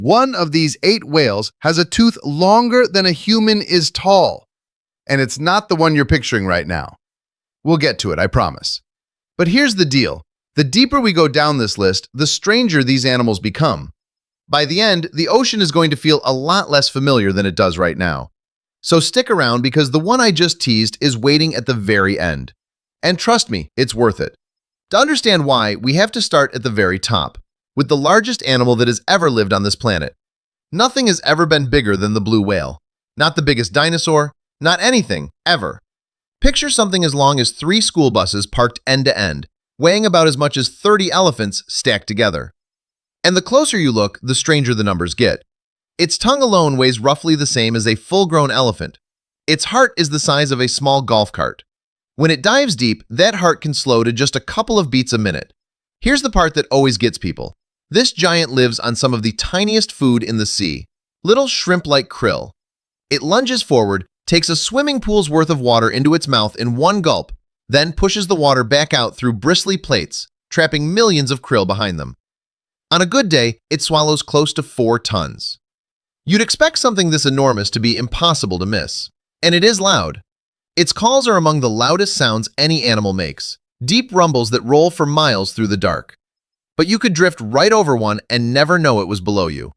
One of these 8 whales has a tooth longer than a human is tall. And it's not the one you're picturing right now. We'll get to it, I promise. But here's the deal. The deeper we go down this list, the stranger these animals become. By the end, the ocean is going to feel a lot less familiar than it does right now. So stick around because the one I just teased is waiting at the very end. And trust me, it's worth it. To understand why, we have to start at the very top, with the largest animal that has ever lived on this planet. Nothing has ever been bigger than the blue whale. Not the biggest dinosaur, not anything, ever. Picture something as long as 3 school buses parked end to end, weighing about as much as 30 elephants stacked together. And the closer you look, the stranger the numbers get. Its tongue alone weighs roughly the same as a full-grown elephant. Its heart is the size of a small golf cart. When it dives deep, that heart can slow to just a couple of beats a minute. Here's the part that always gets people. This giant lives on some of the tiniest food in the sea, little shrimp-like krill. It lunges forward, takes a swimming pool's worth of water into its mouth in one gulp, then pushes the water back out through bristly plates, trapping millions of krill behind them. On a good day, it swallows close to 4 tons. You'd expect something this enormous to be impossible to miss. And it is loud. Its calls are among the loudest sounds any animal makes, deep rumbles that roll for miles through the dark. But you could drift right over one and never know it was below you.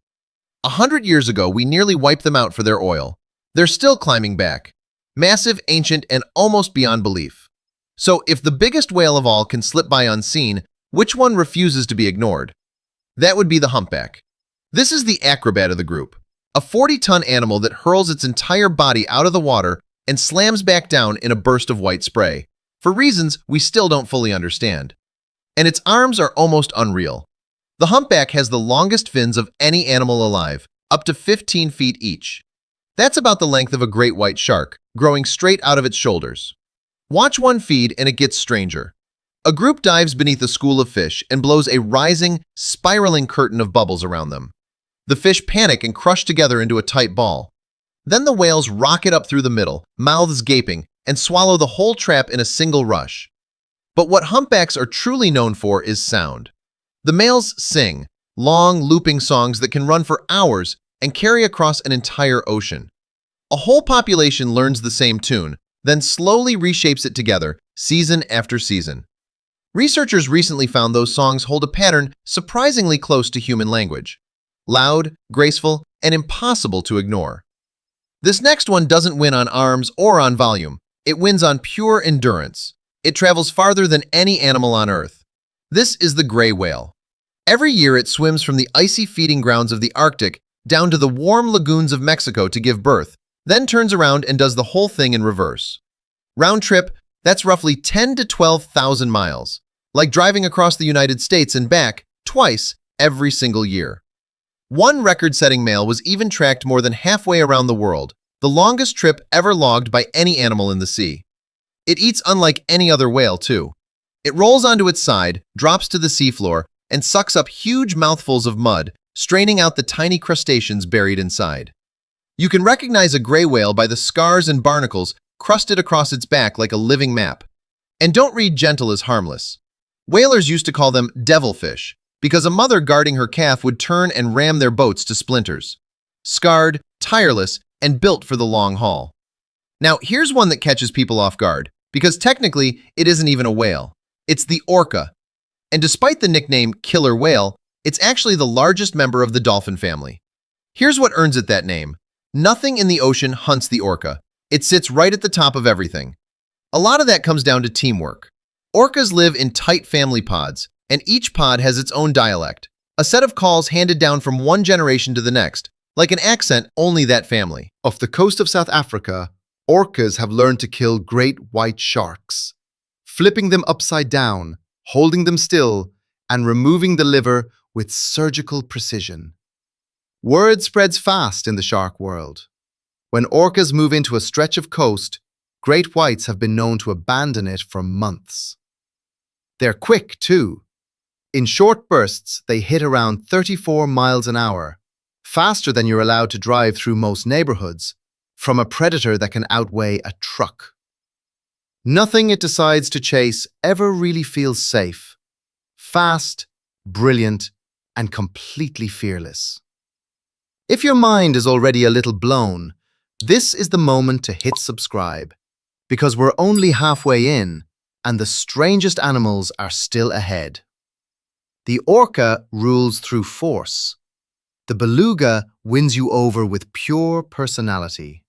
100 years ago, we nearly wiped them out for their oil. They're still climbing back. Massive, ancient, and almost beyond belief. So if the biggest whale of all can slip by unseen, which one refuses to be ignored? That would be the humpback. This is the acrobat of the group, a 40-ton animal that hurls its entire body out of the water and slams back down in a burst of white spray, for reasons we still don't fully understand. And its arms are almost unreal. The humpback has the longest fins of any animal alive, up to 15 feet each. That's about the length of a great white shark, growing straight out of its shoulders. Watch one feed and it gets stranger. A group dives beneath a school of fish and blows a rising, spiraling curtain of bubbles around them. The fish panic and crush together into a tight ball. Then the whales rocket up through the middle, mouths gaping, and swallow the whole trap in a single rush. But what humpbacks are truly known for is sound. The males sing, long, looping songs that can run for hours and carry across an entire ocean. A whole population learns the same tune, then slowly reshapes it together, season after season. Researchers recently found those songs hold a pattern surprisingly close to human language. Loud, graceful, and impossible to ignore. This next one doesn't win on arms or on volume. It wins on pure endurance. It travels farther than any animal on Earth. This is the gray whale. Every year it swims from the icy feeding grounds of the Arctic down to the warm lagoons of Mexico to give birth, then turns around and does the whole thing in reverse. Round trip, that's roughly 10 to 12,000 miles, like driving across the United States and back twice every single year. One record-setting male was even tracked more than halfway around the world, the longest trip ever logged by any animal in the sea. It eats unlike any other whale, too. It rolls onto its side, drops to the seafloor, and sucks up huge mouthfuls of mud, straining out the tiny crustaceans buried inside. You can recognize a gray whale by the scars and barnacles crusted across its back like a living map. And don't read gentle as harmless. Whalers used to call them devilfish, because a mother guarding her calf would turn and ram their boats to splinters. Scarred, tireless, and built for the long haul. Now, here's one that catches people off guard, because technically, it isn't even a whale. It's the orca. And despite the nickname killer whale, it's actually the largest member of the dolphin family. Here's what earns it that name. Nothing in the ocean hunts the orca. It sits right at the top of everything. A lot of that comes down to teamwork. Orcas live in tight family pods, and each pod has its own dialect, a set of calls handed down from one generation to the next, like an accent only that family. Off the coast of South Africa, orcas have learned to kill great white sharks, flipping them upside down, holding them still, and removing the liver with surgical precision. Word spreads fast in the shark world. When orcas move into a stretch of coast, great whites have been known to abandon it for months. They're quick, too. In short bursts, they hit around 34 miles an hour, faster than you're allowed to drive through most neighborhoods, from a predator that can outweigh a truck. Nothing it decides to chase ever really feels safe. Fast, brilliant, and completely fearless. If your mind is already a little blown, this is the moment to hit subscribe, because we're only halfway in and the strangest animals are still ahead. The orca rules through force. The beluga wins you over with pure personality.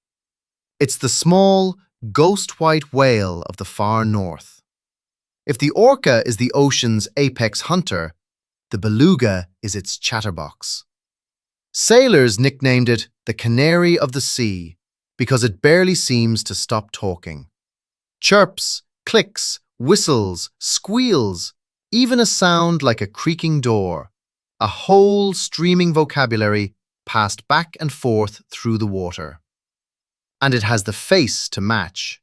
It's the small, ghost-white whale of the far north. If the orca is the ocean's apex hunter, the beluga is its chatterbox. Sailors nicknamed it the canary of the sea because it barely seems to stop talking. Chirps, clicks, whistles, squeals, even a sound like a creaking door, a whole streaming vocabulary passed back and forth through the water. And it has the face to match.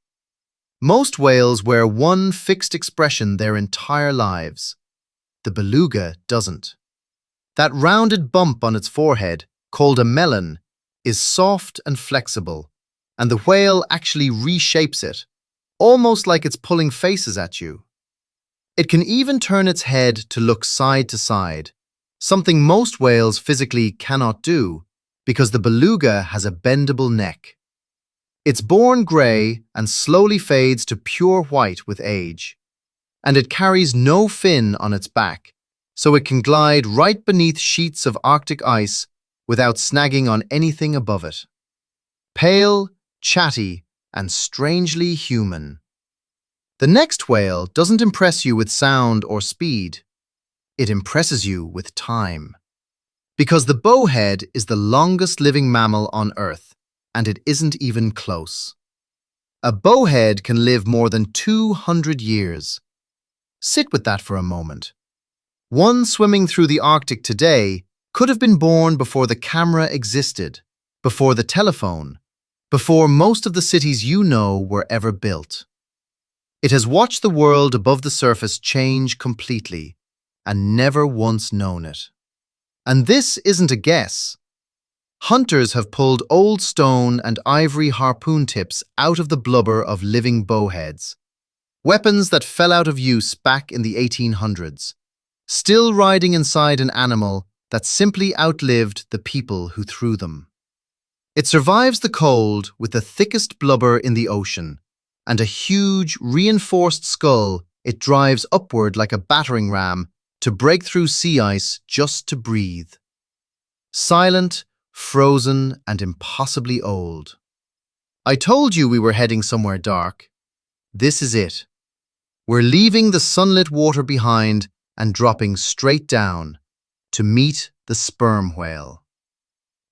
Most whales wear one fixed expression their entire lives. The beluga doesn't. That rounded bump on its forehead, called a melon, is soft and flexible, and the whale actually reshapes it, almost like it's pulling faces at you. It can even turn its head to look side to side, something most whales physically cannot do because the beluga has a bendable neck. It's born grey and slowly fades to pure white with age, and it carries no fin on its back, so it can glide right beneath sheets of Arctic ice without snagging on anything above it. Pale, chatty, and strangely human. The next whale doesn't impress you with sound or speed. It impresses you with time. Because the bowhead is the longest living mammal on Earth, and it isn't even close. A bowhead can live more than 200 years. Sit with that for a moment. One swimming through the Arctic today could have been born before the camera existed, before the telephone, before most of the cities you know were ever built. It has watched the world above the surface change completely and never once known it. And this isn't a guess. Hunters have pulled old stone and ivory harpoon tips out of the blubber of living bowheads, weapons that fell out of use back in the 1800s, still riding inside an animal that simply outlived the people who threw them. It survives the cold with the thickest blubber in the ocean, and a huge, reinforced skull it drives upward like a battering ram to break through sea ice just to breathe. Silent, frozen, and impossibly old. I told you we were heading somewhere dark. This is it. We're leaving the sunlit water behind and dropping straight down to meet the sperm whale.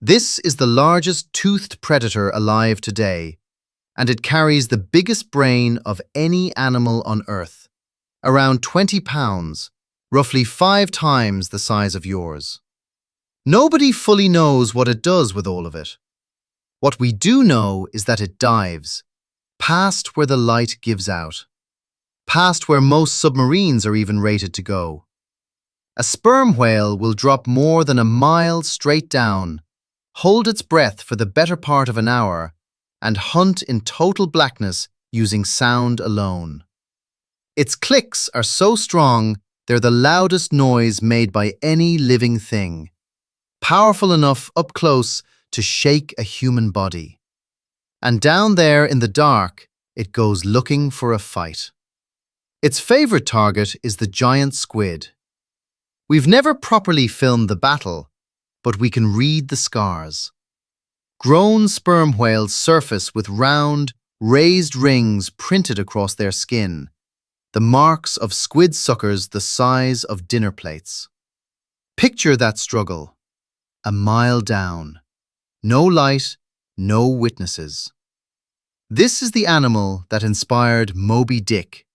This is the largest toothed predator alive today, and it carries the biggest brain of any animal on Earth, around 20 pounds, roughly 5 times the size of yours. Nobody fully knows what it does with all of it. What we do know is that it dives, past where the light gives out, past where most submarines are even rated to go. A sperm whale will drop more than a mile straight down, hold its breath for the better part of an hour, and hunt in total blackness using sound alone. Its clicks are so strong they're the loudest noise made by any living thing, powerful enough up close to shake a human body. And down there in the dark, it goes looking for a fight. Its favorite target is the giant squid. We've never properly filmed the battle, but we can read the scars. Grown sperm whales surface with round, raised rings printed across their skin, the marks of squid suckers the size of dinner plates. Picture that struggle. A mile down. No light, no witnesses. This is the animal that inspired Moby Dick,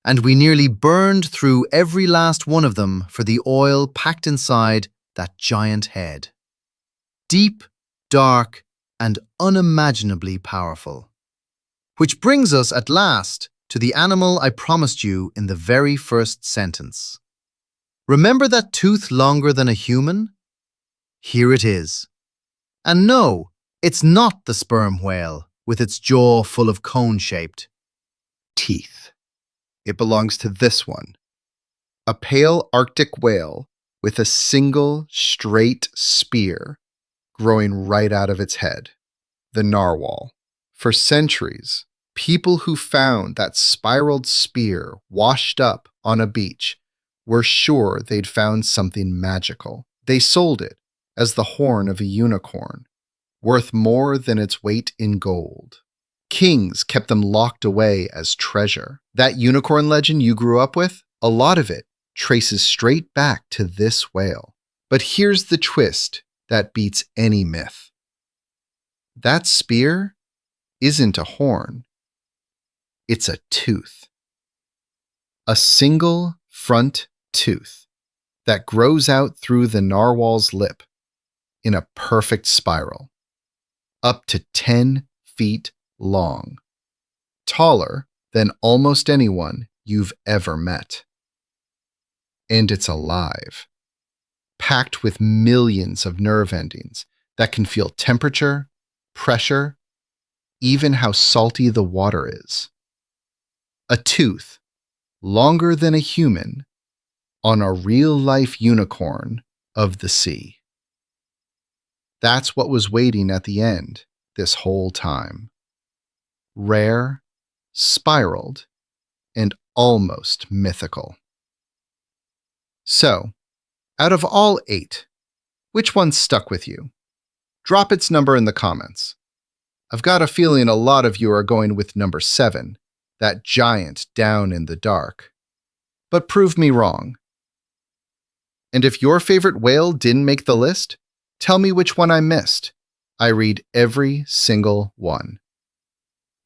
and we nearly burned through every last one of them for the oil packed inside that giant head. Deep, dark, and unimaginably powerful. Which brings us at last to the animal I promised you in the very first sentence. Remember that tooth longer than a human? Here it is. And no, it's not the sperm whale with its jaw full of cone-shaped Teeth. It belongs to this one. A pale Arctic whale with a single straight spear, growing right out of its head. The narwhal. For centuries, people who found that spiraled spear washed up on a beach were sure they'd found something magical. They sold it as the horn of a unicorn, worth more than its weight in gold. Kings kept them locked away as treasure. That unicorn legend you grew up with, a lot of it traces straight back to this whale. But here's the twist that beats any myth. That spear isn't a horn. It's a tooth. A single front tooth that grows out through the narwhal's lip in a perfect spiral, up to 10 feet long, taller than almost anyone you've ever met. And it's alive, packed with millions of nerve endings that can feel temperature, pressure, even how salty the water is. A tooth, longer than a human, on a real-life unicorn of the sea. That's what was waiting at the end this whole time. Rare, spiraled, and almost mythical. So, out of all 8, which one stuck with you? Drop its number in the comments. I've got a feeling a lot of you are going with number 7, that giant down in the dark. But prove me wrong. And if your favorite whale didn't make the list, tell me which one I missed. I read every single one.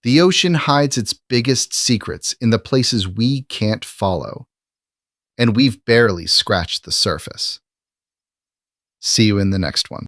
The ocean hides its biggest secrets in the places we can't follow, and we've barely scratched the surface. See you in the next one.